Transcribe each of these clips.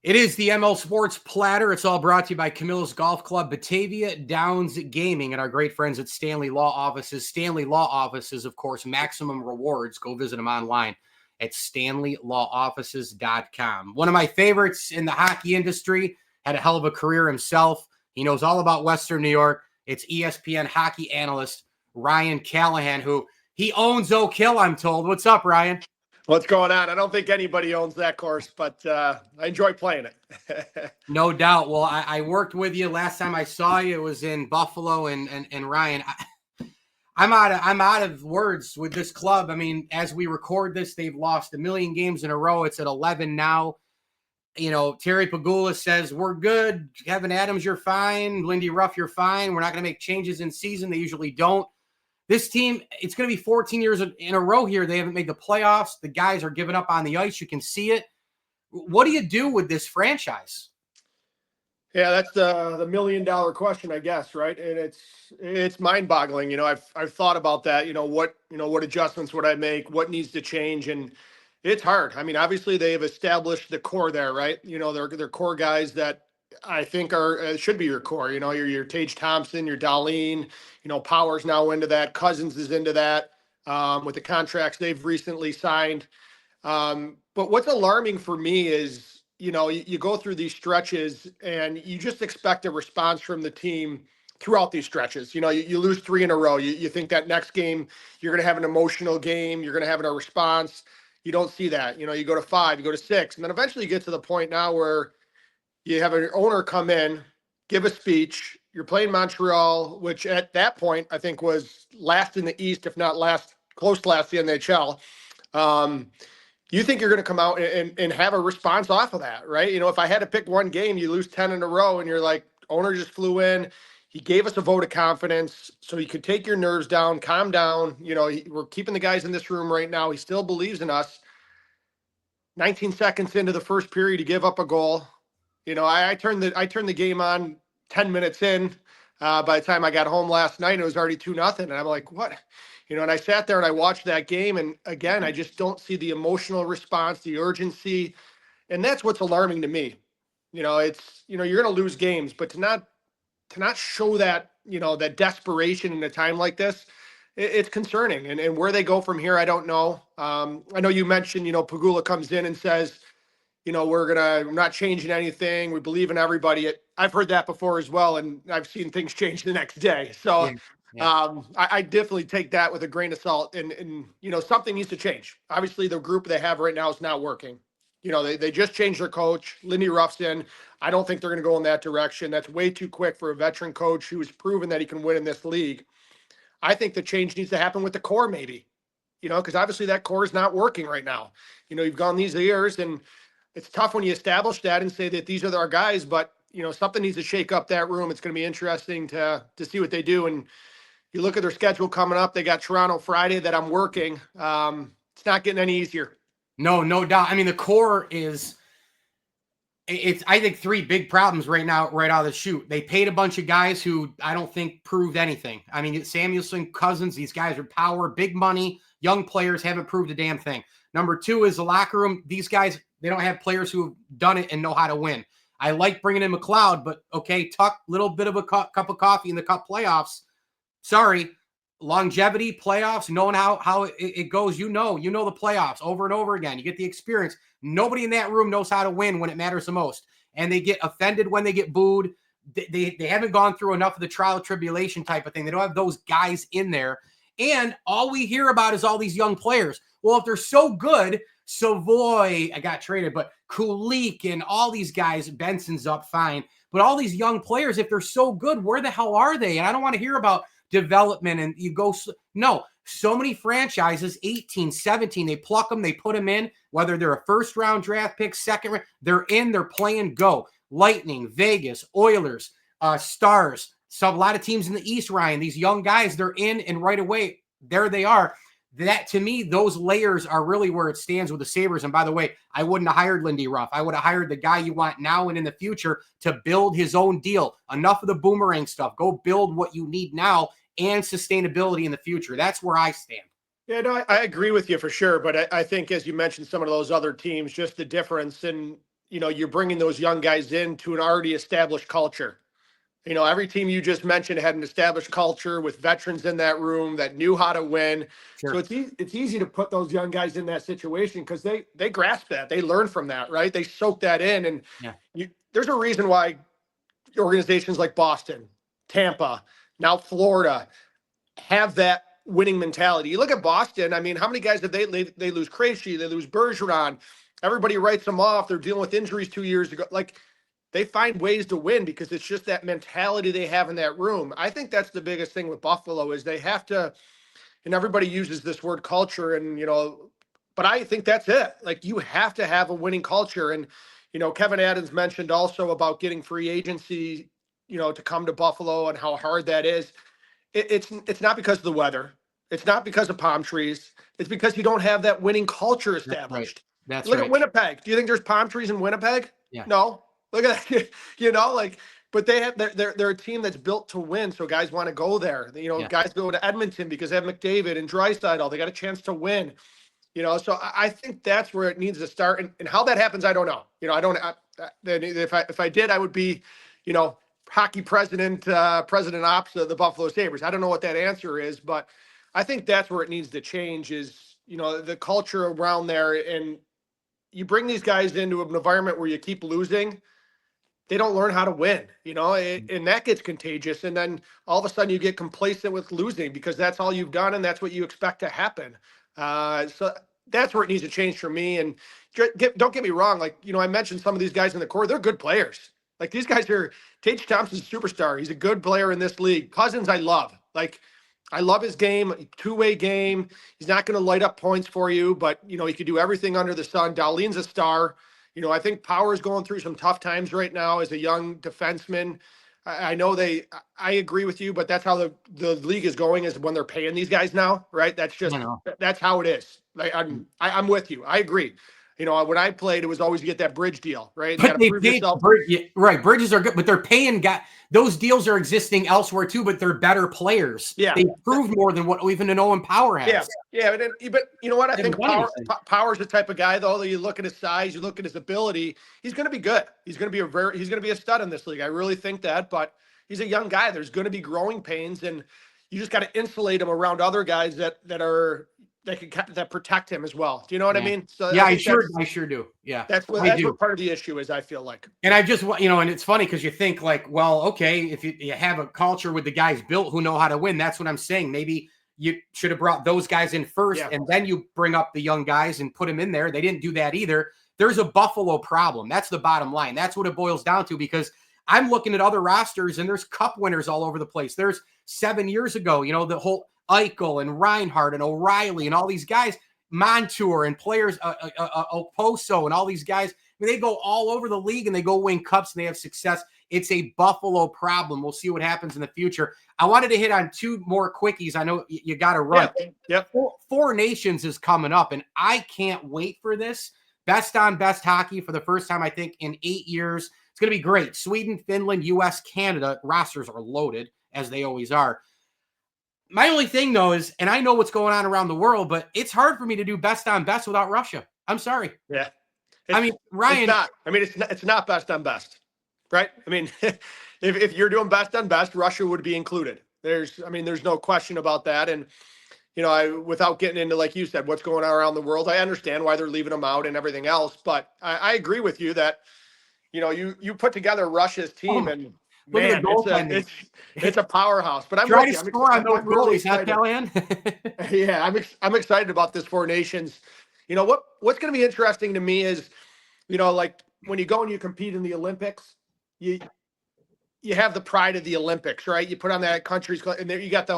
It is the ML Sports Platter. It's all brought to you by Camillus Golf Club, Batavia Downs Gaming, and our great friends at Stanley Law Offices. Stanley Law Offices, of course, maximum rewards. Go visit them online at stanleylawoffices.com. One of my favorites in the hockey industry, had a hell of a career himself. He knows all about Western New York. It's ESPN hockey analyst Ryan Callahan, who he owns Oak Hill, I'm told. What's up, Ryan? What's going on? I don't think anybody owns that course, but I enjoy playing it. No doubt. Well, I worked with you last time I saw you. It was in Buffalo, and Ryan, I'm out of words with this club. I mean, as we record this, they've lost 1 million games in a row. It's at 11 now. You know, Terry Pegula says we're good. Kevin Adams, you're fine. Lindy Ruff, you're fine. We're not going to make changes in season. They usually don't. This team, it's going to be 14 years in a row here. They haven't made the playoffs. The guys are giving up on the ice. You can see it. What do you do with this franchise? Yeah, that's the $1 million question, I guess, right? And it's mind-boggling. You know, I've thought about that. What adjustments would I make? What needs to change? And it's hard. I mean, obviously they've established the core there, right? They're core guys that I think should be your core. Your Tage Thompson, your Darlene. Power's now into that. Cousins is into that with the contracts they've recently signed. But what's alarming for me is, you go through these stretches and you just expect a response from the team throughout these stretches. You lose 3 in a row. You think that next game you're going to have an emotional game. You're going to have a response. You don't see that. You go to 5, you go to 6, and then eventually you get to the point now where you have an owner come in, give a speech. You're playing Montreal, which at that point I think was last in the East, if not close to last in the NHL. You think you're going to come out and have a response off of that, right? If I had to pick one game, you lose 10 in a row, and you're like, owner just flew in. He gave us a vote of confidence so he could take your nerves down, calm down. We're keeping the guys in this room right now. He still believes in us. 19 seconds into the first period, he gave up a goal. I turned the game on 10 minutes in. By the time I got home last night, it was already 2-0. And I'm like, what? And I sat there and I watched that game. And again, I just don't see the emotional response, the urgency. And that's what's alarming to me. It's, you're going to lose games, but to not show that, that desperation in a time like this, it's concerning. And where they go from here, I don't know. I know you mentioned, Pegula comes in and says, we're not changing anything. We believe in everybody. I've heard that before as well. And I've seen things change the next day. So yeah. I definitely take that with a grain of salt and something needs to change. Obviously the group they have right now is not working. They just changed their coach. Lindy Ruff's in. I don't think they're going to go in that direction. That's way too quick for a veteran coach who's proven that he can win in this league. I think the change needs to happen with the core maybe, because obviously that core is not working right now. You've gone these years and it's tough when you establish that and say that these are our guys, but something needs to shake up that room. It's going to be interesting to see what they do. And you look at their schedule coming up. They got Toronto Friday that I'm working. It's not getting any easier. No doubt. I mean, the core it's I think 3 big problems right now, right out of the chute. They paid a bunch of guys who I don't think proved anything. I mean, Samuelson, Cousins, these guys are power, big money, young players haven't proved a damn thing. Number 2 is the locker room. These guys, they don't have players who have done it and know how to win. I like bringing in McLeod, but okay, Tuck, little bit of a cup of coffee in the cup playoffs. Sorry, longevity, playoffs, knowing how it goes. You know the playoffs over and over again. You get the experience. Nobody in that room knows how to win when it matters the most. And they get offended when they get booed. They haven't gone through enough of the trial tribulation type of thing. They don't have those guys in there. And all we hear about is all these young players. Well, if they're so good, Savoy, I got traded, but Kulik and all these guys, Benson's up fine. But all these young players, if they're so good, where the hell are they? And I don't want to hear about development and you go. No, so many franchises, 18, 17, they pluck them, they put them in, whether they're a first round draft pick, second round, they're in, they're playing, go. Lightning, Vegas, Oilers, Stars. So a lot of teams in the East, Ryan, these young guys, they're in and right away, there they are. That, to me, those layers are really where it stands with the Sabres. And by the way, I wouldn't have hired Lindy Ruff. I would have hired the guy you want now and in the future to build his own deal. Enough of the boomerang stuff. Go build what you need now and sustainability in the future. That's where I stand. Yeah, no, I agree with you for sure. But I think, as you mentioned, some of those other teams, just the difference. And, you're bringing those young guys into an already established culture. Every team you just mentioned had an established culture with veterans in that room that knew how to win. Sure. So it's easy to put those young guys in that situation because they grasp that, they learn from that, right? They soak that in, and there's a reason why organizations like Boston, Tampa, now Florida have that winning mentality. You look at Boston. I mean, how many guys did they lose? Krejci, they lose Bergeron. Everybody writes them off. They're dealing with injuries 2 years ago. Like, they find ways to win because it's just that mentality they have in that room. I think that's the biggest thing with Buffalo is they have to, and everybody uses this word culture, and but I think that's it. Like, you have to have a winning culture. And Kevin Adams mentioned also about getting free agency, to come to Buffalo and how hard that is. It's not because of the weather. It's not because of palm trees. It's because you don't have that winning culture established. That's Look right. at Winnipeg. Do you think there's palm trees in Winnipeg? Yeah. No. Look at that. But they're a team that's built to win. So guys want to go there. Guys go to Edmonton because they have McDavid and Draisaitl. They got a chance to win. So I think that's where it needs to start. And how that happens, I don't know. If I did, I would be, hockey president ops of the Buffalo Sabres. I don't know what that answer is, but I think that's where it needs to change is, the culture around there. And you bring these guys into an environment where you keep losing, they don't learn how to win, and that gets contagious. And then all of a sudden you get complacent with losing because that's all you've done and that's what you expect to happen. So that's where it needs to change for me. And don't get me wrong. Like, I mentioned some of these guys in the core, they're good players. Like, these guys are Tage Thompson's a superstar. He's a good player in this league. Cousins, I love. Like, I love his game, two-way game. He's not going to light up points for you, but, he could do everything under the sun. Dahlin's a star. I think Power's going through some tough times right now as a young defenseman. I know I agree with you, but that's how the league is going, is when they're paying these guys now, right? That's how it is. Like, I'm with you. I agree. When I played, it was always to get that bridge deal, right? But they paid, right. Bridges are good, but they're paying those deals are existing elsewhere too, but they're better players. Yeah. They proved more than what even an Owen Power has. Yeah. But you know what? I think Power's the type of guy, though, that you look at his size, you look at his ability, he's going to be good. He's going to be a stud in this league. I really think that, but he's a young guy. There's going to be growing pains, and you just got to insulate him around other guys that protect him as well. Do you know what I mean? So yeah, I sure do. Yeah, that's what part of the issue is, I feel like. And I just, and it's funny because you think like, well, okay, if you have a culture with the guys built who know how to win, that's what I'm saying. Maybe you should have brought those guys in first, and then you bring up the young guys and put them in there. They didn't do that either. There's a Buffalo problem. That's the bottom line. That's what it boils down to, because I'm looking at other rosters and there's cup winners all over the place. There's 7 years ago, the whole Eichel and Reinhardt and O'Reilly and all these guys, Montour and players, Oposo and all these guys. I mean, they go all over the league and they go win cups and they have success. It's a Buffalo problem. We'll see what happens in the future. I wanted to hit on two more quickies. I know you got to run. Yep. Four Nations is coming up, and I can't wait for this. Best on best hockey for the first time, I think, in 8 years. It's going to be great. Sweden, Finland, U.S., Canada. Rosters are loaded, as they always are. My only thing, though, is, and I know what's going on around the world, but it's hard for me to do best on best without Russia. I'm sorry. Yeah. Ryan. It's not best on best, right? I mean, if you're doing best on best, Russia would be included. There's no question about that. And, without getting into, like you said, what's going on around the world, I understand why they're leaving them out and everything else. But I agree with you that, you put together Russia's team and, man, it's a powerhouse. But I'm trying to score on those goalies, huh, Callahan? Yeah, I'm excited about this Four Nations. What's going to be interesting to me is, like when you go and you compete in the Olympics, you have the pride of the Olympics, right? You put on that country's, and there you got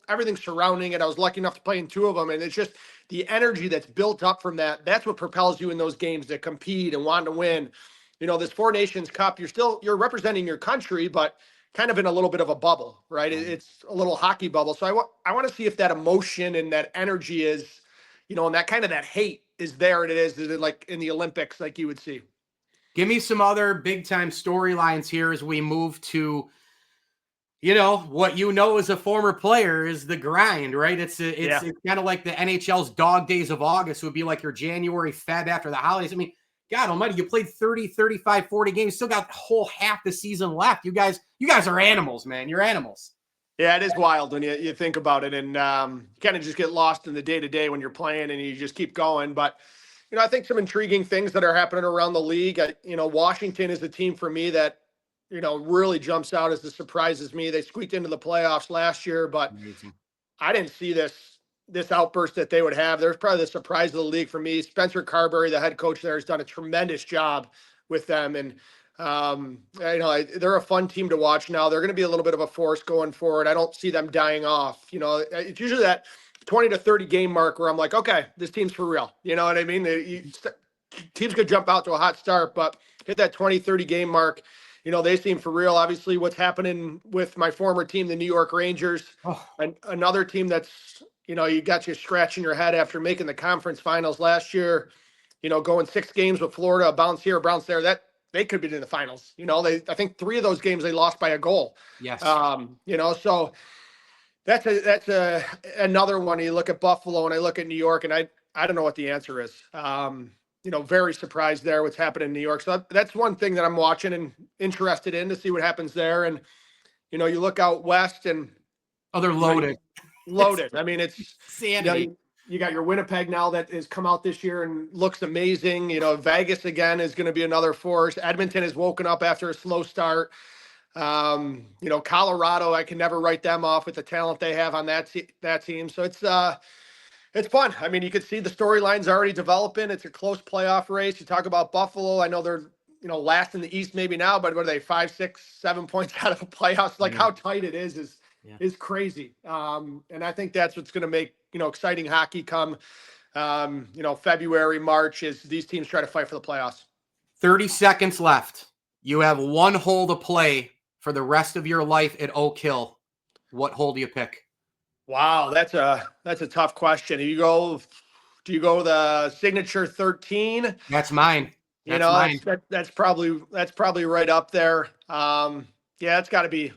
everything surrounding it. I was lucky enough to play in two of them, and it's just the energy that's built up from that. That's what propels you in those games to compete and want to win. This Four Nations Cup, you're representing your country, but kind of in a little bit of a bubble, right? It's a little hockey bubble. So I want to see if that emotion and that energy is, and that kind of that hate is there. And is it like in the Olympics, like you would see? Give me some other big time storylines here as we move to, what as a former player is the grind, right? It's kind of like the NHL's dog days of August would be like your January, Feb after the holidays. I mean, God almighty, you played 30, 35, 40 games, still got whole half the season left. You guys are animals, man. You're animals. Yeah, it is wild when you think about it, and you kind of just get lost in the day-to-day when you're playing and you just keep going. But, I think some intriguing things that are happening around the league. Washington is the team for me that, really jumps out as the surprises me. They squeaked into the playoffs last year, but Amazing. I didn't see this outburst that they would have. There's probably the surprise of the league for me. Spencer Carberry, the head coach there, has done a tremendous job with them. And, they're a fun team to watch now. They're going to be a little bit of a force going forward. I don't see them dying off. It's usually that 20 to 30 game mark where I'm like, okay, this team's for real. You know what I mean? Teams could jump out to a hot start, but hit that 20, 30 game mark. They seem for real. Obviously, what's happening with my former team, the New York Rangers, another team that's, you got you scratching your head after making the conference finals last year, going 6 games with Florida, a bounce here, a bounce there, that they could be in the finals. I think 3 of those games they lost by a goal. Yes. So that's another one. You look at Buffalo and I look at New York, and I don't know what the answer is. Very surprised there what's happening in New York. So that's one thing that I'm watching and interested in to see what happens there. And, you look out west and they're loaded. Loaded. I mean, it's sanity. You got your Winnipeg now that has come out this year and looks amazing. Vegas again is going to be another force. Edmonton has woken up after a slow start. Colorado, I can never write them off with the talent they have on that team. So it's fun. I mean, you can see the storylines already developing. It's a close playoff race. You talk about Buffalo. I know they're, last in the East maybe now, but what are they, 5, 6, 7 points out of the playoffs? Like how tight it is crazy. And I think that's what's going to make, exciting hockey come, February, March, as these teams try to fight for the playoffs. 30 seconds left. You have 1 hole to play for the rest of your life at Oak Hill. What hole do you pick? Wow, that's a tough question. Do you go the signature 13? That's mine. That's probably right up there. It's got to be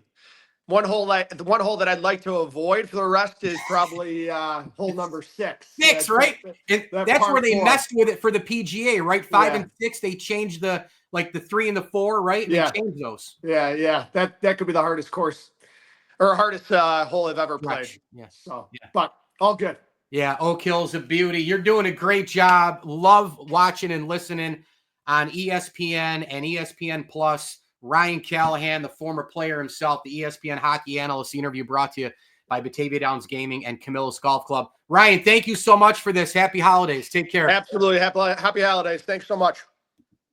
one hole. The one hole that I'd like to avoid for the rest is probably hole number 6. 6, right? And that's where they messed with it for the PGA, right? 5 and 6, they changed the 3 and the 4, right? They changed those. Yeah. That could be the hardest course or hardest hole I've ever played. Yes. So, but all good. Yeah, Oak Hill's a beauty. You're doing a great job. Love watching and listening on ESPN and ESPN Plus. Ryan Callahan, the former player himself, the ESPN hockey analyst interview brought to you by Batavia Downs Gaming and Camillus Golf Club. Ryan, thank you so much for this. Happy holidays. Take care. Absolutely. Happy holidays. Thanks so much.